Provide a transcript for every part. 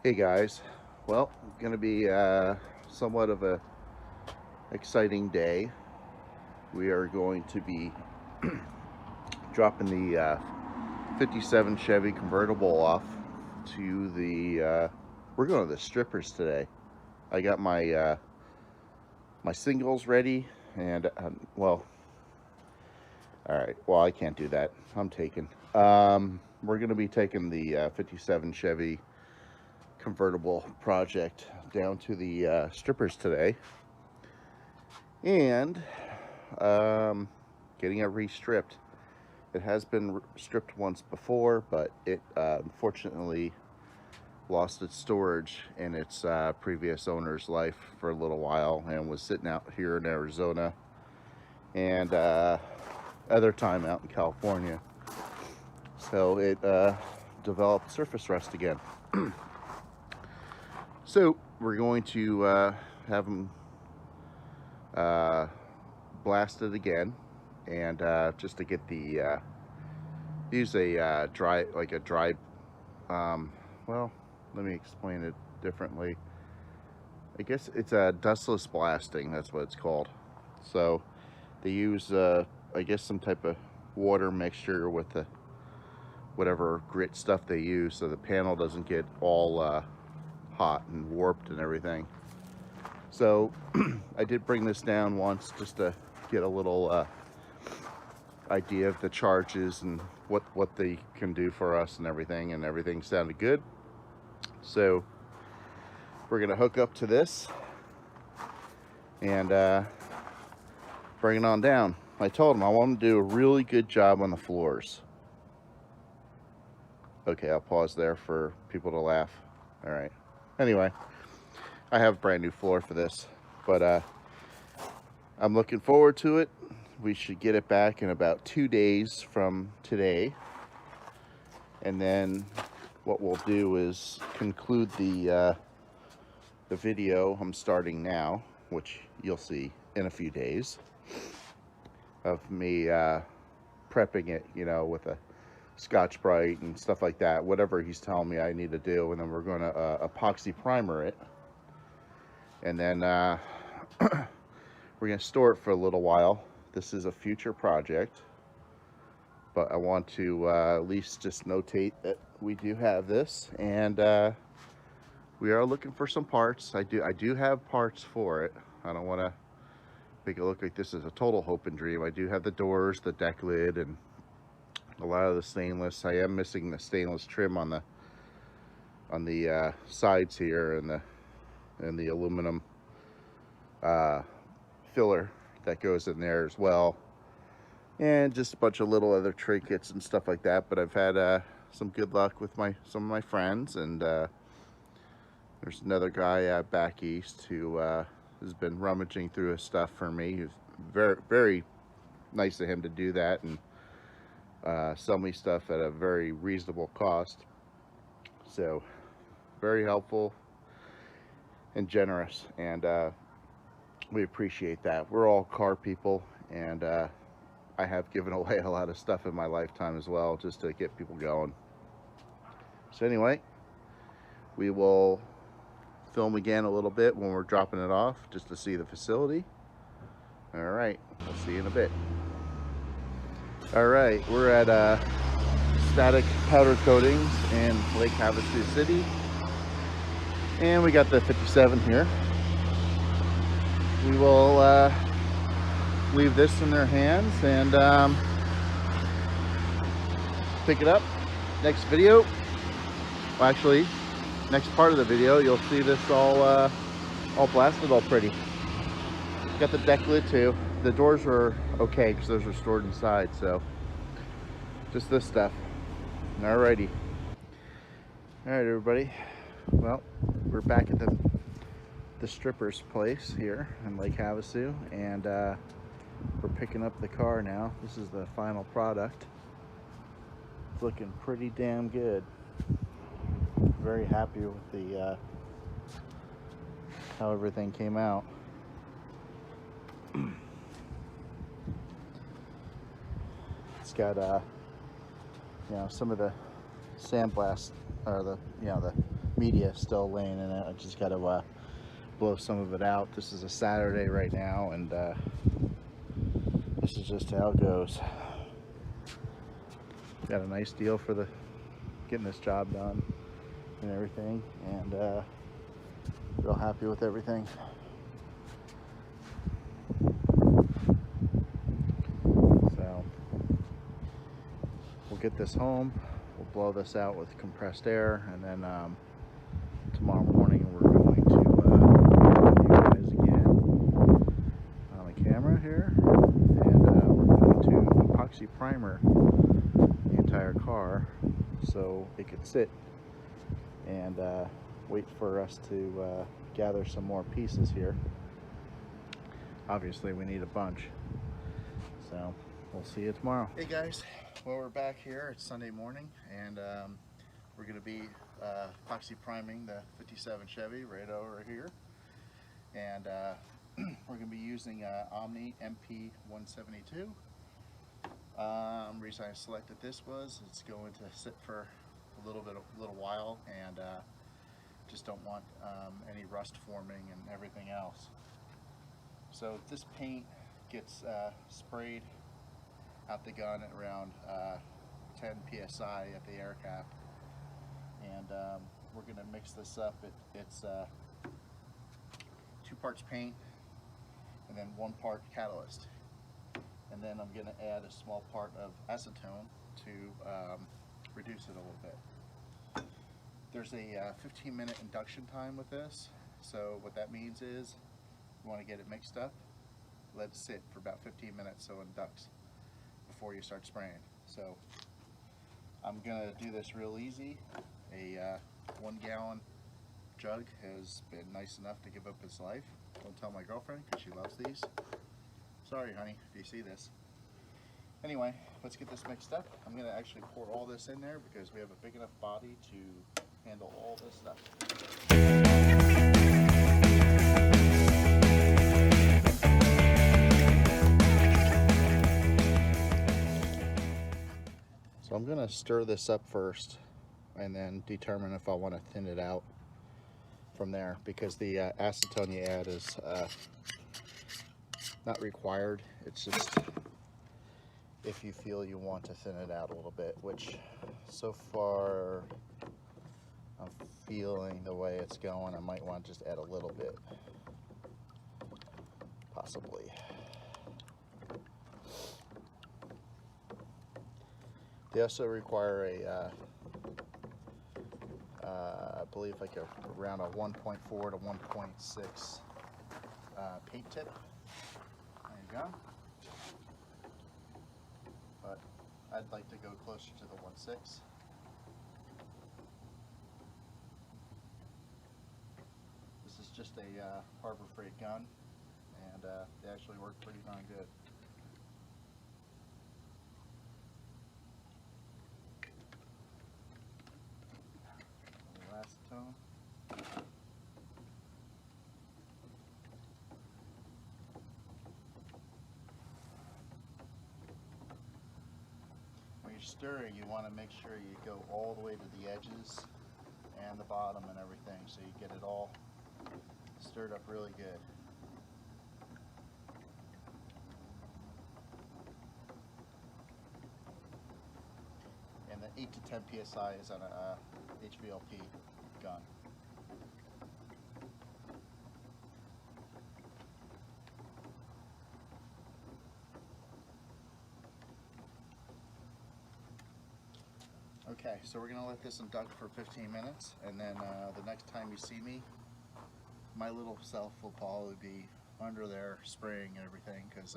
Hey guys, well, gonna be somewhat of a exciting day. We are going to be dropping the 57 Chevy convertible off to the. We're going to the strippers today. I got my singles ready, and well, all right. Well, I can't do that. I'm taking. We're gonna be taking the 57 Chevy convertible project down to the strippers today, and getting it restripped. It has been stripped once before, but it unfortunately lost its storage in its previous owner's life for a little while and was sitting out here in Arizona and other time out in California. So it developed surface rust again. So we're going to have them blasted again, and just to get the use a dry, like a dry, well, let me explain it differently. I guess it's a dustless blasting, that's what it's called. So they use I guess some type of water mixture with the whatever grit stuff they use, so the panel doesn't get all hot and warped and everything. So I did bring this down once just to get a little idea of the charges and what they can do for us and everything sounded good. So we're gonna hook up to this and bring it on down. I told them I want to do a really good job on the floors. Okay, I'll pause there for people to laugh. All right. Anyway, I have a brand new floor for this, but I'm looking forward to it. We should get it back in about 2 days from today. And then what we'll do is conclude the video I'm starting now, which you'll see in a few days, of me prepping it, you know, with a Scotch-Brite and stuff like that, whatever he's telling me I need to do. And then we're going to epoxy primer it. And then we're going to store it for a little while. This is a future project, but I want to at least just notate that we do have this, and we are looking for some parts. I do have parts for it. I don't want to make it look like this is a total hope and dream. I do have the doors, the deck lid, and a lot of the stainless. I am missing the stainless trim on the sides here, and the aluminum filler that goes in there as well, and just a bunch of little other trinkets and stuff like that. But I've had some good luck with some of my friends, and there's another guy back east who has been rummaging through his stuff for me. He's very nice of him to do that and sell me stuff at a very reasonable cost. So very helpful and generous, and we appreciate that. We're all car people, and I have given away a lot of stuff in my lifetime as well, just to get people going. So anyway, we will film again a little bit when we're dropping it off, just to see the facility. All right, we'll see you in a bit. All right, we're at Static Powder Coatings in Lake Havasu City, and we got the 57 here. We will leave this in their hands and pick it up. Next video, well, actually, next part of the video, you'll see this all blasted, all pretty. Got the deck lid too. The doors are okay because those are stored inside, so just this stuff. Alrighty. All right, everybody. Well, we're back at the strippers place here in Lake Havasu, and we're picking up the car now. This is the final product. It's looking pretty damn good. Very happy with the how everything came out. It's got you know, some of the sandblast, or the, you know, the media still laying in it. I just got to blow some of it out. This is a Saturday right now, and this is just how it goes. Got a nice deal for the getting this job done and everything, and real happy with everything. So we'll get this home, we'll blow this out with compressed air, and then tomorrow morning we're going to you guys again on the camera here, and we're going to epoxy primer the entire car so it could sit and wait for us to gather some more pieces here. Obviously we need a bunch, so we'll see you tomorrow. Hey guys, well, we're back here. It's Sunday morning, and we're going to be epoxy priming the 57 Chevy right over here, and we're going to be using Omni MP 172. Reason I selected this was it's going to sit for a little while, and just don't want any rust forming and everything else. So this paint gets sprayed out the gun at around 10 psi at the air cap, and we're going to mix this up. It's 2 parts paint and then 1 part catalyst, and then I'm going to add a small part of acetone to reduce it a little bit. There's a 15-minute induction time with this, so what that means is you want to get it mixed up, let it sit for about 15 minutes so it inducts before you start spraying. So I'm gonna do this real easy. A 1 gallon jug has been nice enough to give up its life. Don't tell my girlfriend because she loves these. Sorry honey if you see this. Anyway, let's get this mixed up. I'm gonna actually pour all this in there because we have a big enough body to handle all this stuff. So I'm going to stir this up first and then determine if I want to thin it out from there, because the acetone you add is not required. It's just if you feel you want to thin it out a little bit, which so far I'm feeling the way it's going, I might want to just add a little bit, possibly. They also require I believe like around a 1.4 to 1.6 paint tip. There you go. But I'd like to go closer to the 1.6. This is just a Harbor Freight gun, and they actually work pretty darn good. Acetone. When you're stirring, you want to make sure you go all the way to the edges and the bottom and everything, so you get it all stirred up really good. And the 8 to 10 psi is on a HVLP gun. Okay, so we're going to let this induct for 15 minutes, and then the next time you see me, my little self will probably be under there spraying and everything, because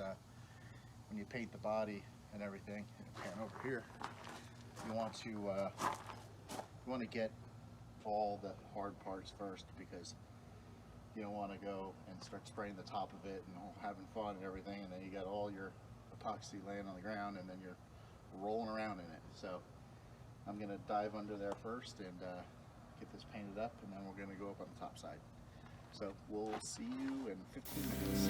when you paint the body and everything, and over here, you want to get all the hard parts first, because you don't want to go and start spraying the top of it and having fun and everything, and then you got all your epoxy laying on the ground and then you're rolling around in it. So I'm going to dive under there first and get this painted up, and then we're going to go up on the top side. So we'll see you in 15 minutes.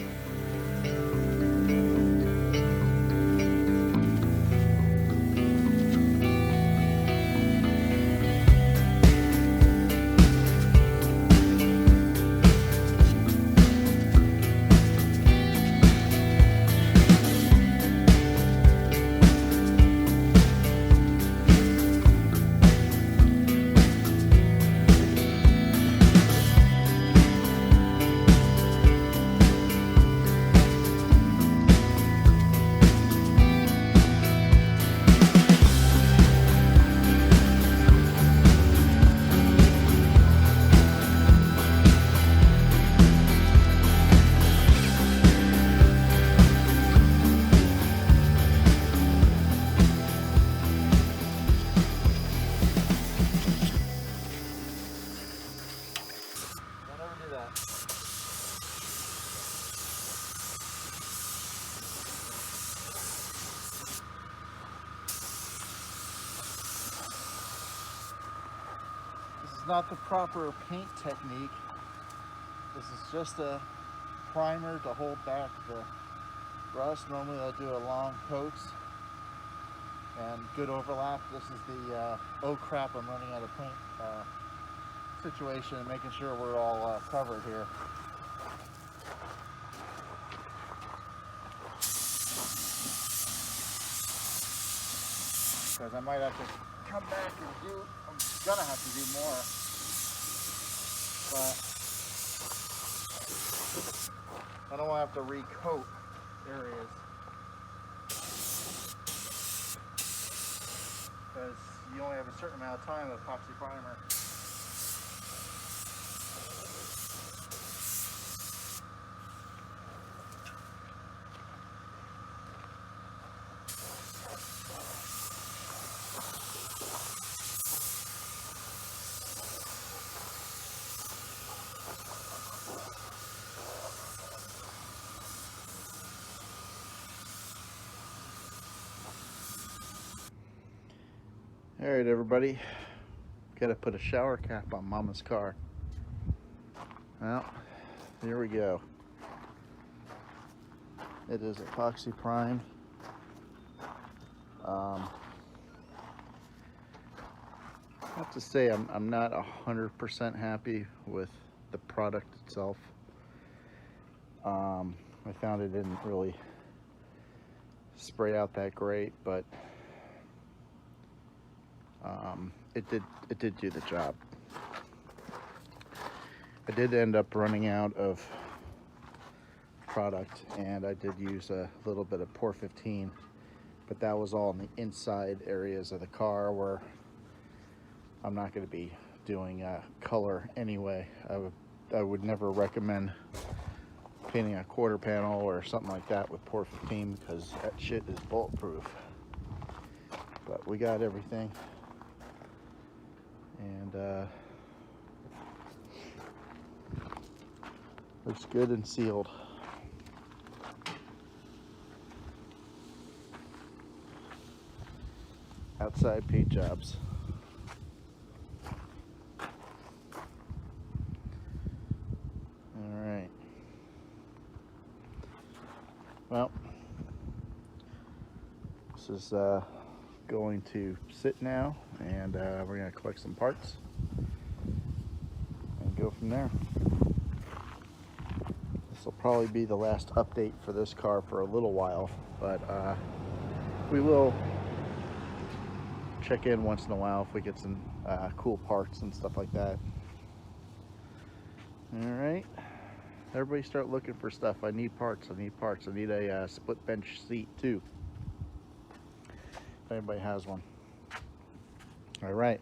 is not the proper paint technique. This is just a primer to hold back the rust. Normally I'll do a long coats and good overlap. This is the oh crap, I'm running out of paint situation and making sure we're all covered here. Because I might have to come back and I'm gonna have to do more, but I don't want to have to recoat areas because you only have a certain amount of time with epoxy primer. All right, everybody, got to put a shower cap on Mama's car. Well, here we go. It is epoxy primed. I have to say I'm not 100% happy with the product itself. I found it didn't really spray out that great, but it did do the job. I did end up running out of product, and I did use a little bit of Pour 15, but that was all in the inside areas of the car where I'm not going to be doing color anyway. I would never recommend painting a quarter panel or something like that with Pour 15 because that shit is bulletproof. But we got everything, and looks good and sealed. Outside paint jobs. All right. Well, this is going to sit now, and we're going to collect some parts and go from there. This will probably be the last update for this car for a little while, but we will check in once in a while if we get some cool parts and stuff like that. All right, everybody start looking for stuff. I need parts. I need parts. I need a split bench seat too, if anybody has one. All right.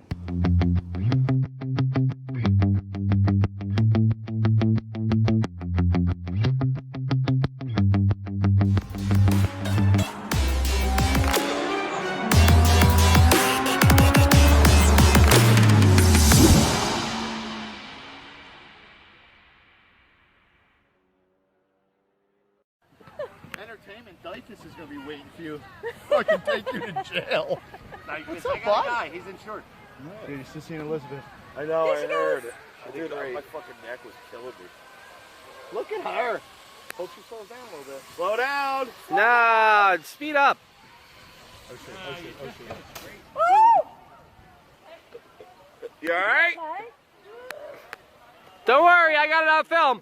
Entertainment Dykus is going to be waiting for you. Fucking take you to jail. What's up, bud? Guy. He's insured. No. Dude, he's just seen Elizabeth. I know, I heard it. Dude, my fucking neck was killing me. Look at her. Hope she slows down a little bit. Slow down. Nah, speed up. Oh shit, oh shit, oh shit. You alright? Don't worry, I got it on film.